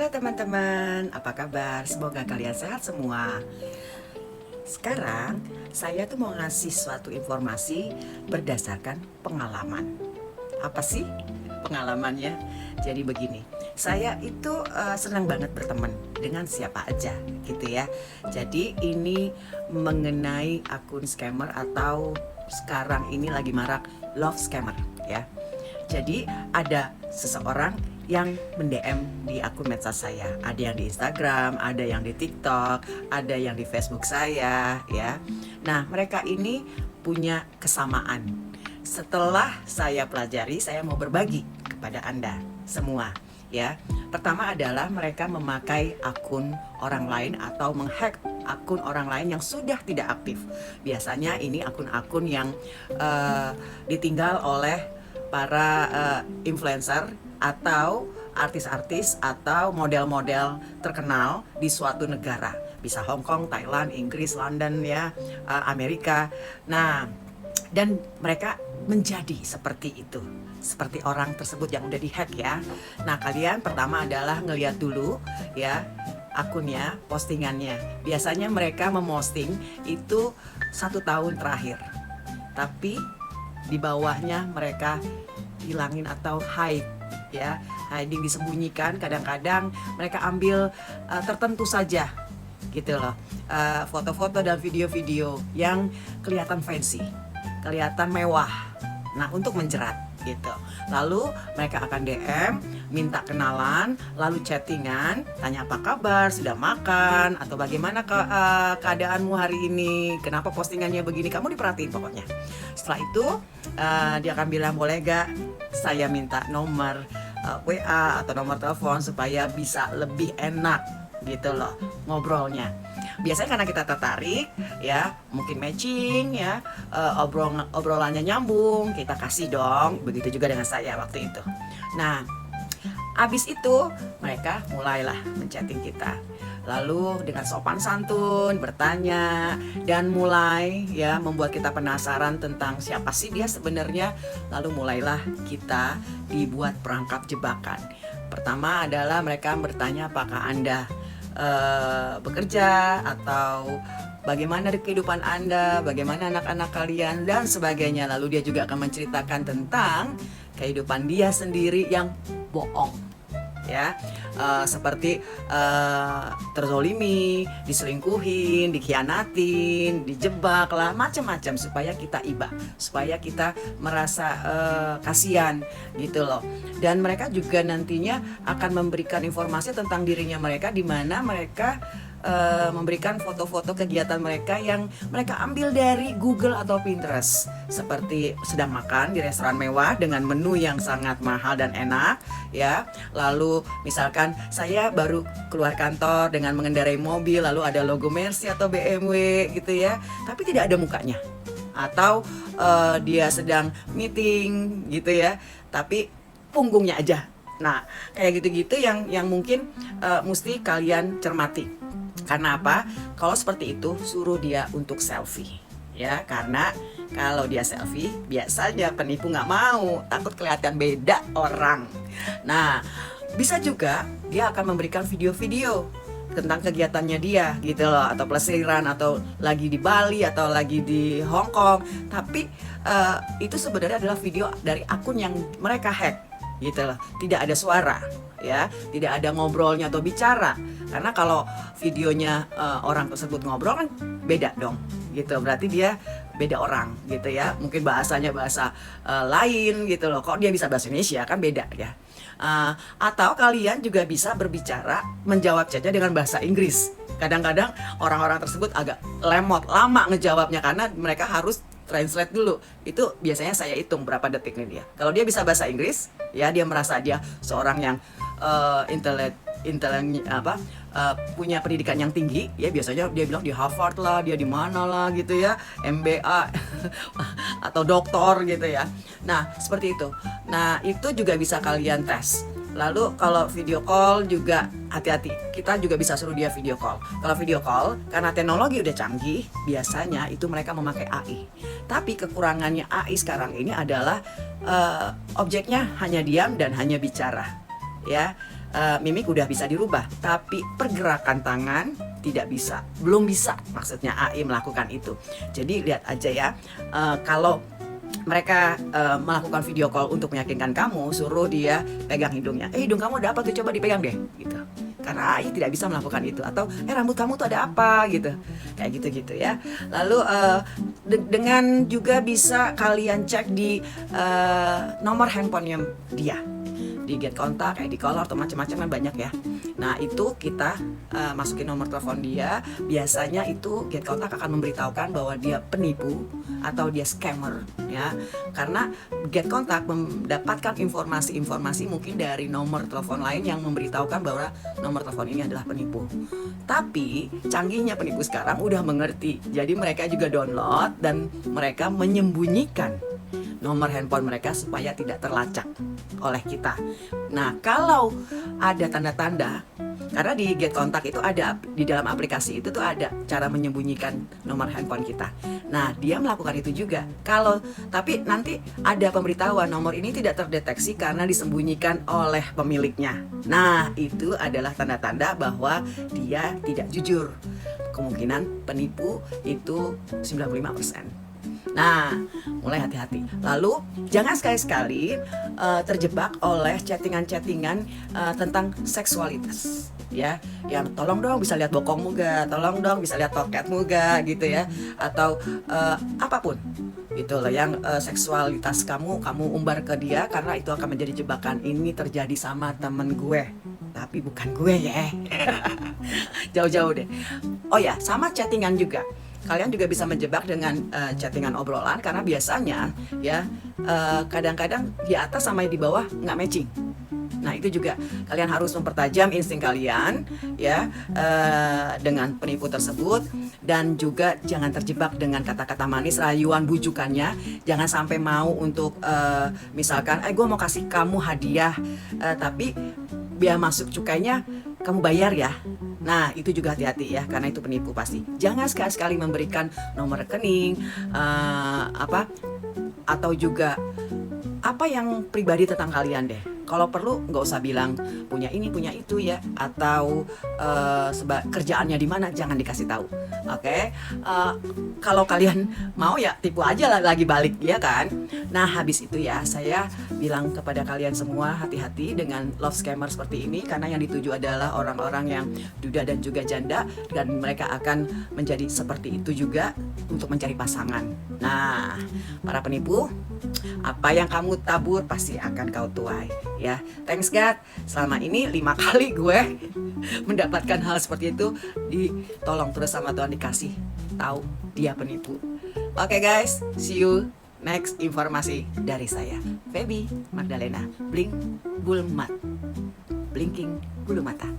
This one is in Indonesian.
Halo teman-teman, apa kabar? Semoga kalian sehat semua. Sekarang saya tuh mau ngasih suatu informasi berdasarkan pengalaman. Apa sih pengalamannya? Jadi begini, saya itu senang banget berteman dengan siapa aja gitu ya. Jadi ini mengenai akun scammer atau sekarang ini lagi marak love scammer ya. Jadi ada seseorang yang mend-DM di akun medsos saya. Ada yang di Instagram, ada yang di TikTok, ada yang di Facebook saya ya. Nah, mereka ini punya kesamaan. Setelah saya pelajari, saya mau berbagi kepada Anda semua ya. Pertama adalah mereka memakai akun orang lain atau menghack akun orang lain yang sudah tidak aktif. Biasanya ini akun-akun yang ditinggal oleh para influencer atau artis-artis atau model-model terkenal di suatu negara, bisa Hong Kong, Thailand, Inggris, London ya, Amerika. Nah, dan mereka menjadi seperti itu, seperti orang tersebut yang udah dihack ya. Nah, kalian pertama adalah ngeliat dulu ya akunnya, postingannya. Biasanya mereka memosting itu 1 tahun terakhir, tapi di bawahnya mereka hilangin atau hide ya, hiding, disembunyikan. Kadang-kadang mereka ambil tertentu saja gitu loh, foto-foto dan video-video yang kelihatan fancy, kelihatan mewah, nah untuk menjerat gitu. Lalu mereka akan DM, minta kenalan, lalu chattingan, tanya apa kabar, sudah makan, atau bagaimana keadaanmu hari ini, kenapa postingannya begini, kamu diperhatiin pokoknya. Setelah itu dia akan bilang, boleh gak saya minta nomor WA atau nomor telepon supaya bisa lebih enak gitu loh ngobrolnya. Biasanya karena kita tertarik ya, mungkin matching ya, obrolannya nyambung, kita kasih dong. Begitu juga dengan saya waktu itu. Nah, abis itu mereka mulailah menchatting kita, lalu dengan sopan santun bertanya dan mulai ya membuat kita penasaran tentang siapa sih dia sebenarnya. Lalu mulailah kita dibuat perangkap jebakan. Pertama adalah mereka bertanya apakah Anda bekerja atau bagaimana kehidupan Anda, bagaimana anak-anak kalian dan sebagainya. Lalu dia juga akan menceritakan tentang kehidupan dia sendiri yang bohong ya, seperti terzolimi, diselingkuhin, dikhianatin, dijebak lah, macam-macam supaya kita iba, supaya kita merasa kasihan gitu loh. Dan mereka juga nantinya akan memberikan informasi tentang dirinya mereka, di mana mereka memberikan foto-foto kegiatan mereka yang mereka ambil dari Google atau Pinterest, seperti sedang makan di restoran mewah dengan menu yang sangat mahal dan enak ya. Lalu misalkan saya baru keluar kantor dengan mengendarai mobil, lalu ada logo Mercy atau BMW gitu ya, tapi tidak ada mukanya. Atau dia sedang meeting gitu ya, tapi punggungnya aja. Nah, kayak gitu-gitu yang mungkin mesti kalian cermati. Karena apa? Kalau seperti itu suruh dia untuk selfie ya, karena kalau dia selfie biasanya penipu nggak mau, takut kelihatan beda orang. Nah, bisa juga dia akan memberikan video-video tentang kegiatannya dia gitu loh, atau pelesiran, atau lagi di Bali atau lagi di Hong Kong, tapi itu sebenarnya adalah video dari akun yang mereka hack gitu loh, tidak ada suara ya, tidak ada ngobrolnya atau bicara. Karena kalau videonya orang tersebut ngobrol kan beda dong gitu, berarti dia beda orang gitu ya, mungkin bahasanya bahasa lain gitu loh, kok dia bisa bahasa Indonesia, kan beda ya. Atau kalian juga bisa berbicara, menjawab saja dengan bahasa Inggris. Kadang-kadang orang-orang tersebut agak lemot, lama ngejawabnya karena mereka harus translate dulu. Itu biasanya saya hitung berapa detik nih dia. Kalau dia bisa bahasa Inggris, ya dia merasa dia seorang yang punya pendidikan yang tinggi, ya biasanya dia bilang di Harvard lah, dia di mana lah gitu ya, MBA atau doktor gitu ya. Nah seperti itu. Nah itu juga bisa kalian tes. Lalu kalau video call juga hati-hati, kita juga bisa suruh dia video call. Kalau video call, karena teknologi udah canggih, biasanya itu mereka memakai AI. Tapi kekurangannya AI sekarang ini adalah objeknya hanya diam dan hanya bicara ya. mimik udah bisa dirubah, tapi pergerakan tangan tidak bisa, belum bisa maksudnya AI melakukan itu. Jadi lihat aja ya, kalau mereka melakukan video call untuk meyakinkan kamu, suruh dia pegang hidungnya. Hidung kamu ada apa tuh, coba dipegang deh gitu. Karena AI tidak bisa melakukan itu. Atau rambut kamu tuh ada apa gitu. Kayak gitu-gitu ya. Lalu dengan juga bisa kalian cek di nomor handphonenya dia, di Get Kontak, ID Caller atau macam-macam kan banyak ya. Nah itu kita masukin nomor telepon dia. Biasanya itu Get Kontak akan memberitahukan bahwa dia penipu atau dia scammer ya. Karena Get Kontak mendapatkan informasi-informasi mungkin dari nomor telepon lain yang memberitahukan bahwa nomor telepon ini adalah penipu. Tapi canggihnya penipu sekarang udah mengerti. Jadi mereka juga download dan mereka menyembunyikan nomor handphone mereka supaya tidak terlacak oleh kita. Nah, kalau ada tanda-tanda, karena di Get Kontak itu ada, di dalam aplikasi itu tuh ada cara menyembunyikan nomor handphone kita. Nah, dia melakukan itu juga. Tapi nanti ada pemberitahuan nomor ini tidak terdeteksi karena disembunyikan oleh pemiliknya. Nah, itu adalah tanda-tanda bahwa dia tidak jujur. Kemungkinan penipu itu 95%. Nah, mulai hati-hati. Lalu jangan sekali-sekali terjebak oleh chattingan-chattingan tentang seksualitas, ya. Yang tolong dong bisa lihat bokongmu ga, tolong dong bisa lihat toketmu ga, gitu ya. Atau apapun itu loh yang seksualitas kamu umbar ke dia, karena itu akan menjadi jebakan. Ini terjadi sama temen gue, tapi bukan gue ya. Jauh-jauh deh. Oh ya, sama chattingan juga. Kalian juga bisa menjebak dengan chattingan obrolan, karena biasanya ya kadang-kadang di atas sama di bawah nggak matching. Nah itu juga kalian harus mempertajam insting kalian ya dengan penipu tersebut. Dan juga jangan terjebak dengan kata-kata manis, rayuan, bujukannya. Jangan sampai mau untuk misalkan gue mau kasih kamu hadiah, tapi biaya masuk cukainya kamu bayar ya. Nah itu juga hati-hati ya, karena itu penipu pasti. Jangan sekali-sekali memberikan nomor rekening atau juga apa yang pribadi tentang kalian deh. Kalau perlu nggak usah bilang punya ini punya itu ya, atau kerjaannya di mana, jangan dikasih tahu. Oke? Kalau kalian mau ya tipu aja lagi balik ya kan. Nah habis itu ya saya bilang kepada kalian semua, hati-hati dengan love scammer seperti ini, karena yang dituju adalah orang-orang yang duda dan juga janda, dan mereka akan menjadi seperti itu juga untuk mencari pasangan. Nah para penipu, apa yang kamu tabur pasti akan kau tuai ya. Thanks God, selama ini 5 kali gue mendapatkan hal seperti itu, ditolong terus sama Tuhan, dikasih tahu dia penipu. Oke guys, see you next informasi dari saya, Feby Magdalena, Blinking Bulu Mata.